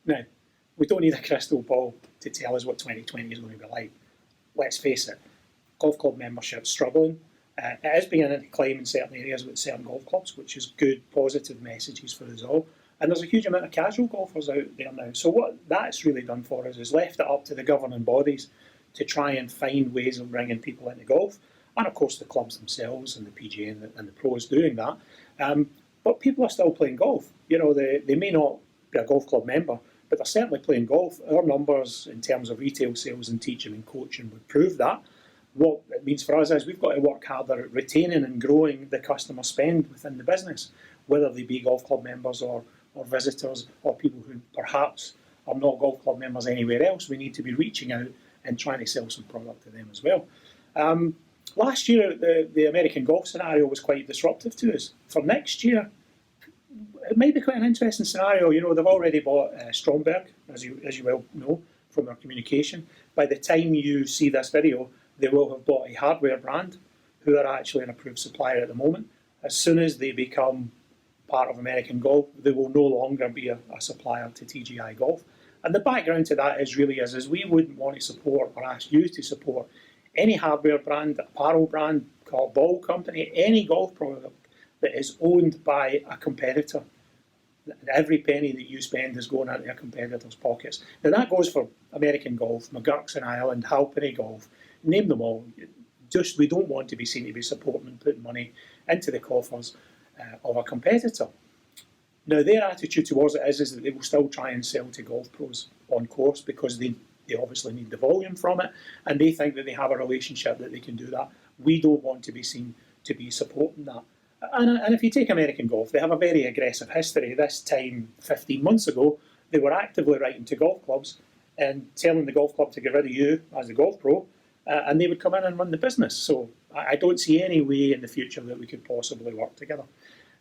Now, we don't need a crystal ball to tell us what 2020 is going to be like. Let's face it, golf club membership's struggling. It is beginning to climb in certain areas with certain golf clubs, which is good, positive messages for us all. And there's a huge amount of casual golfers out there now. So what that's really done for us is left it up to the governing bodies to try and find ways of bringing people into golf. And of course the clubs themselves and the PGA and the pros doing that. But people are still playing golf. You know, they may not be a golf club member, but they're certainly playing golf. Our numbers in terms of retail sales and teaching and coaching would prove that. What it means for us is we've got to work harder at retaining and growing the customer spend within the business, whether they be golf club members or visitors or people who perhaps are not golf club members anywhere else. We need to be reaching out and trying to sell some product to them as well. Last year, the American golf scenario was quite disruptive to us. For next year, it might be quite an interesting scenario. You know, they've already bought Stromberg, as you well know from our communication. By the time you see this video, they will have bought a hardware brand who are actually an approved supplier at the moment. As soon as they become part of American Golf, they will no longer be a supplier to TGI Golf. And the background to that is we wouldn't want to support or ask you to support any hardware brand, apparel brand, ball company, any golf product that is owned by a competitor. Every penny that you spend is going into a competitor's pockets. Now that goes for American Golf, McGurk's in Ireland, Halpenny Golf, name them all. Just we don't want to be seen to be supporting and putting money into the coffers of a competitor. Now their attitude towards it is that they will still try and sell to golf pros on course because they obviously need the volume from it and they think that they have a relationship that they can do that. We don't want to be seen to be supporting that. And if you take American Golf, they have a very aggressive history. This time, 15 months ago, they were actively writing to golf clubs and telling the golf club to get rid of you as the golf pro, and they would come in and run the business. So I don't see any way in the future that we could possibly work together.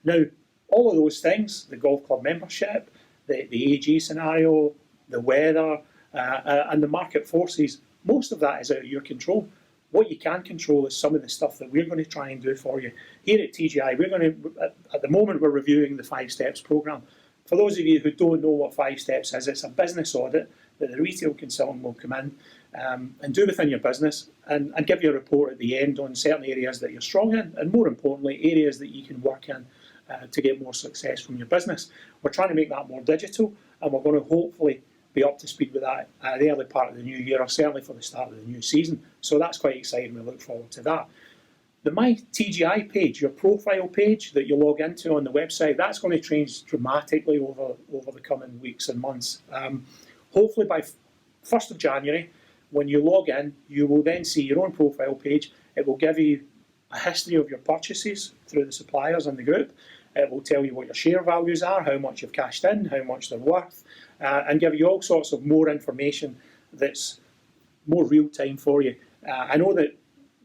Now, all of those things, the golf club membership, the AG scenario, the weather, and the market forces, most of that is out of your control. What you can control is some of the stuff that we're going to try and do for you. Here at TGI, at the moment, we're reviewing the 5 Steps programme. For those of you who don't know what 5 Steps is, it's a business audit that the retail consultant will come in and do within your business and give you a report at the end on certain areas that you're strong in, and more importantly, areas that you can work in to get more success from your business. We're trying to make that more digital, and we're going to hopefully be up to speed with that at the early part of the new year, or certainly for the start of the new season. So that's quite exciting. We look forward to that. The My TGI page, your profile page that you log into on the website, that's going to change dramatically over the coming weeks and months. Hopefully by 1st of January, when you log in, you will then see your own profile page. It will give you a history of your purchases through the suppliers in the group. It will tell you what your share values are, how much you've cashed in, how much they're worth, and give you all sorts of more information that's more real time for you. I know that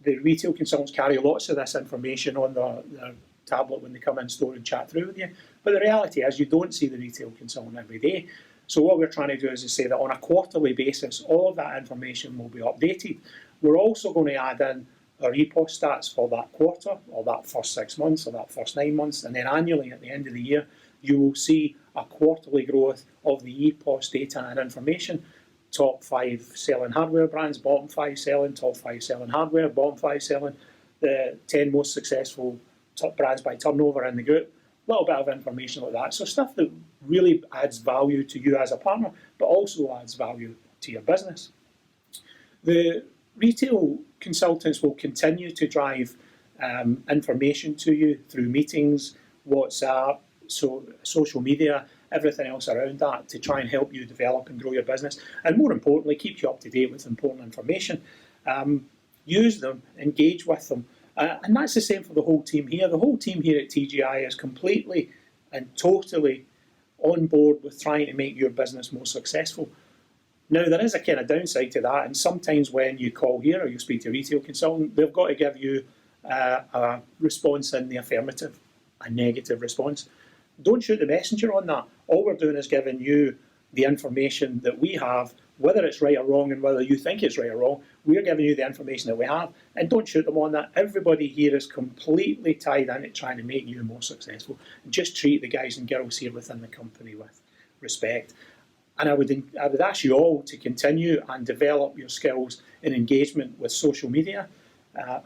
the retail consultants carry lots of this information on their tablet when they come in store and chat through with you, but the reality is you don't see the retail consultant every day. So what we're trying to do is to say that on a quarterly basis, all of that information will be updated. We're also going to add in our EPOS stats for that quarter, or that first 6 months, or that first 9 months, and then annually at the end of the year, you will see a quarterly growth of the EPOS data and information. Top 5 selling hardware brands, bottom 5 selling, top 5 selling hardware, bottom 5 selling, the 10 most successful top brands by turnover in the group. A little bit of information like that. So stuff that really adds value to you as a partner, but also adds value to your business. The retail consultants will continue to drive information to you through meetings, WhatsApp, social media, everything else around that to try and help you develop and grow your business. And more importantly, keep you up to date with important information. Use them, engage with them. And that's the same for the whole team here. The whole team here at TGI is completely and totally on board with trying to make your business more successful. Now, there is a kind of downside to that, and sometimes when you call here or you speak to a retail consultant, they've got to give you a response in the affirmative, a negative response. Don't shoot the messenger on that. All we're doing is giving you the information that we have, whether it's right or wrong and whether you think it's right or wrong. We're giving you the information that we have, and don't shoot them on that. Everybody here is completely tied into trying to make you more successful. Just treat the guys and girls here within the company with respect. And I would ask you all to continue and develop your skills in engagement with social media,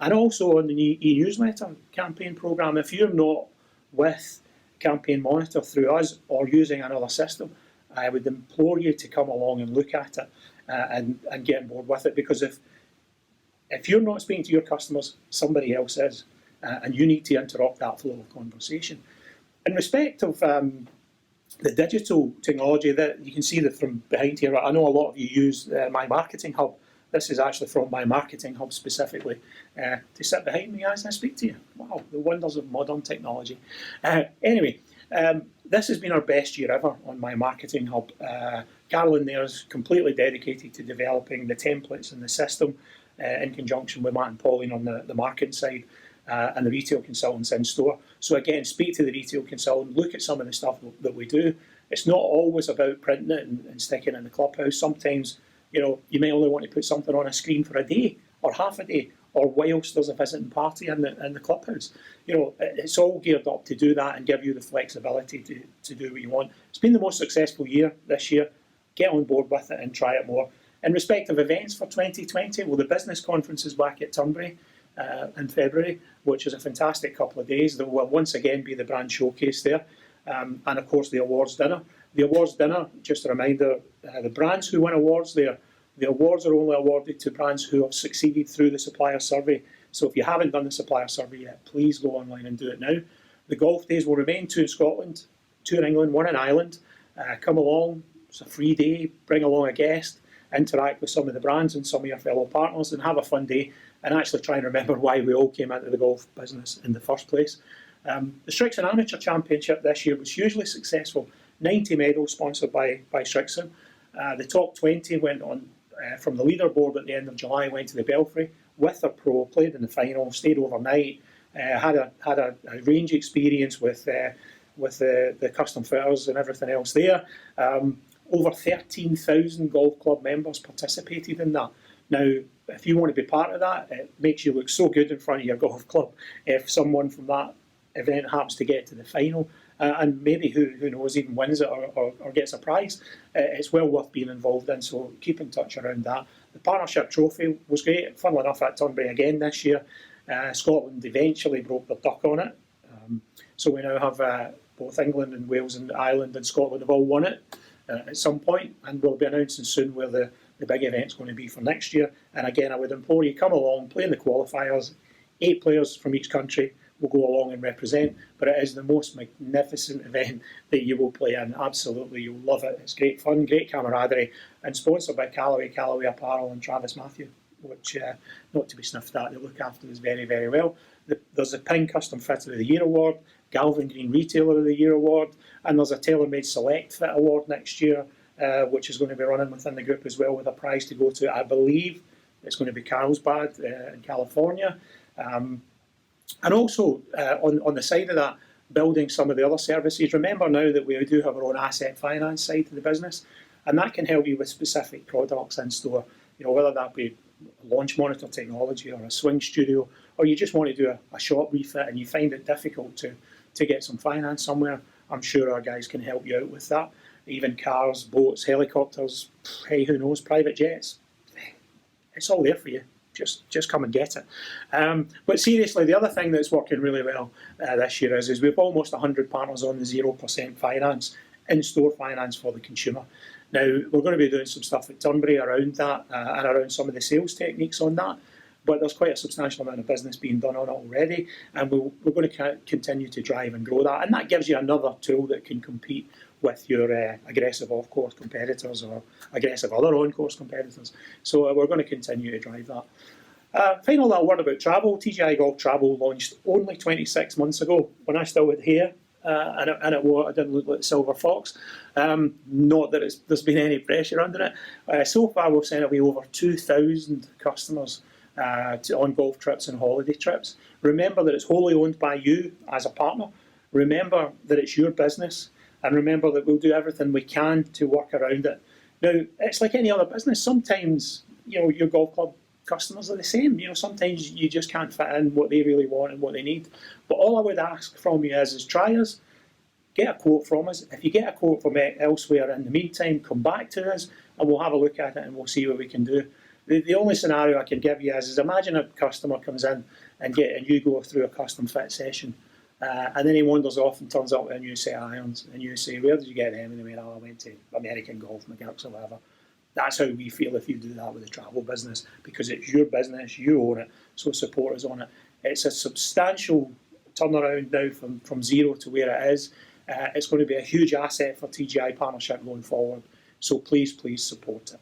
and also on the e-newsletter campaign programme. If you're not with Campaign Monitor through us or using another system, I would implore you to come along and look at it and get on board with it, because if you're not speaking to your customers, somebody else is, and you need to interrupt that flow of conversation. In respect of the digital technology, that you can see that from behind here, I know a lot of you use My Marketing Hub. This is actually from My Marketing Hub specifically to sit behind me as I speak to you. Wow, the wonders of modern technology. Anyway, this has been our best year ever on My Marketing Hub. Carolyn there is completely dedicated to developing the templates and the system in conjunction with Matt and Pauline on the marketing side, and the retail consultants in store. So again, speak to the retail consultant, look at some of the stuff that we do. It's not always about printing it and sticking it in the clubhouse. Sometimes, you may only want to put something on a screen for a day or half a day, or whilst there's a visiting party in the clubhouse. It's all geared up to do that and give you the flexibility to do what you want. It's been the most successful year this year. Get on board with it and try it more. In respect of events for 2020, well, the business conference is back at Turnberry in February, which is a fantastic couple of days. There will once again be the brand showcase there, and of course the awards dinner. The awards dinner, just a reminder, the brands who win awards there, the awards are only awarded to brands who have succeeded through the supplier survey. So if you haven't done the supplier survey yet, please go online and do it now. The golf days will remain, 2 in Scotland, 2 in England, 1 in Ireland. Come along, it's a free day, bring along a guest, interact with some of the brands and some of your fellow partners, and have a fun day, and actually try and remember why we all came into the golf business in the first place. The Strixon Amateur Championship this year was hugely successful. 90 medals sponsored by Strixon. The top 20 went on from the leaderboard at the end of July, went to the Belfry with their pro, played in the final, stayed overnight, had a range experience with the custom fitters and everything else there. Over 13,000 golf club members participated in that. Now, if you want to be part of that, it makes you look so good in front of your golf club if someone from that event happens to get to the final, and maybe, who knows, even wins it or gets a prize. It's well worth being involved in, so keep in touch around that. The partnership trophy was great, funnily enough, at Turnberry again this year. Scotland eventually broke their duck on it, so we now have both England and Wales and Ireland and Scotland have all won it at some point, and we'll be announcing soon where the big event's going to be for next year. And again, I would implore you, come along, play in the qualifiers. 8 players from each country will go along and represent, but it is the most magnificent event that you will play in. Absolutely, you'll love it. It's great fun, great camaraderie, and sponsored by Callaway Apparel and Travis Matthew, which, not to be sniffed at, they look after us very, very well. There's a Ping Custom Fitter of the Year Award, Galvin Green Retailer of the Year Award, and there's a TaylorMade Select Fit Award next year, which is going to be running within the group as well, with a prize to go to, I believe, it's going to be Carlsbad in California. And also, on the side of that, building some of the other services. Remember now that we do have our own asset finance side to the business, and that can help you with specific products in store. Whether that be launch monitor technology or a swing studio, or you just want to do a shop refit and you find it difficult to get some finance somewhere, I'm sure our guys can help you out with that. Even cars, boats, helicopters, hey, who knows, private jets. It's all there for you. Just come and get it. But seriously, the other thing that's working really well this year is we've almost 100 partners on the 0% finance, in-store finance for the consumer. Now, we're going to be doing some stuff at Turnberry around that and around some of the sales techniques on that, but there's quite a substantial amount of business being done on it already, and we're going to continue to drive and grow that, and that gives you another tool that can compete with your aggressive off-course competitors or aggressive other on-course competitors. So we're going to continue to drive that. Final little word about travel. TGI Golf Travel launched only 26 months ago when I still had hair, and I didn't look like Silver Fox. Not that there's been any pressure under it. So far we've sent away over 2,000 customers on golf trips and holiday trips. Remember that it's wholly owned by you as a partner. Remember that it's your business. And remember that we'll do everything we can to work around it. Now, it's like any other business. Sometimes, your golf club customers are the same. Sometimes you just can't fit in what they really want and what they need. But all I would ask from you is try us. get a quote from us. If you get a quote from elsewhere in the meantime, come back to us and we'll have a look at it and we'll see what we can do. The only scenario I can give you is imagine a customer comes in and you go through a custom fit session, and then he wanders off and turns up with a new set of irons, and you say, where did you get them? And they went, oh, I went to American Golf, McGurk's or whatever. That's how we feel if you do that with the travel business, because it's your business, you own it, so support us on it. It's a substantial turnaround now from zero to where it is. It's going to be a huge asset for TGI Partnership going forward, so please support it.